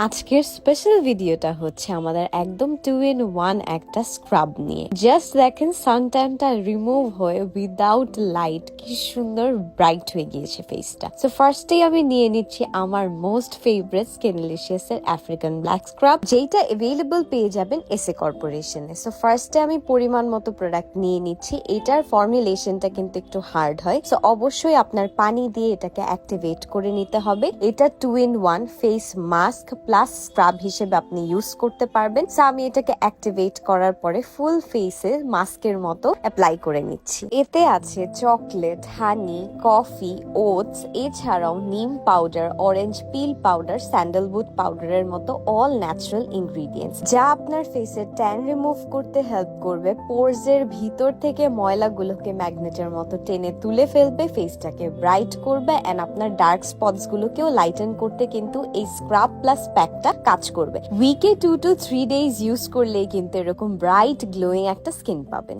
আজকের স্পেশাল ভিডিওটা হচ্ছে আমাদের একদম 2 in 1 একটা স্ক্রাব নিয়ে। জাস্ট দেখেন সানট্যানটা রিমুভ হয়ে উইদাউট লাইট কি সুন্দর ব্রাইট হয়ে গিয়েছে ফেসটা। সো ফার্স্টেই আমি নিয়ে নিচ্ছি আমার মোস্ট ফেভারিট স্কিনলিশিয়াস এর আফ্রিকান ব্ল্যাক স্ক্রাব, যেটা অ্যাভেলেবল পেয়ে যাবেন এসএ কর্পোরেশনে। সো ফার্স্টে আমি পরিমাণ মতো প্রোডাক্ট নিয়ে নিচ্ছি। এটার ফর্মুলেশনটা কিন্তু একটু হার্ড হয়, সো অবশ্যই আপনার পানি দিয়ে এটাকে অ্যাক্টিভেট করে নিতে হবে। এটা 2 in 1 face mask plus scrub হিসেবে আপনি ইউজ করতে পারবেন। সো আমি এটাকে অ্যাক্টিভেট করার পরে ফুল ফেসে মাস্কের মতো অ্যাপ্লাই করে নিচ্ছি। এতে আছে চকলেট, হানি, কফি, ওটস, এছাড়াও নিম পাউডার, অরেঞ্জ পিল পাউডার, স্যান্ডেলউড পাউডারের মতো অল ন্যাচারাল ইনগ্রিডিয়েন্টস, যা আপনার ফেসের ট্যান রিমুভ করতে হেল্প করবে, পোরস এর ভিতর থেকে ময়লাগুলোকে ম্যাগনেটের মতো টেনে তুলে ফেলবে, ফেসটাকে ব্রাইট করবে এন্ড আপনার ডার্ক স্পটস গুলোকেও লাইটেন করতে কিন্তু এই স্ক্রাব প্লাস প্যাকটা কাজ করবে। উইকে 2 to 3 days ইউজ করলেই কিন্তু এরকম ব্রাইট গ্লোয়িং একটা স্কিন পাবেন।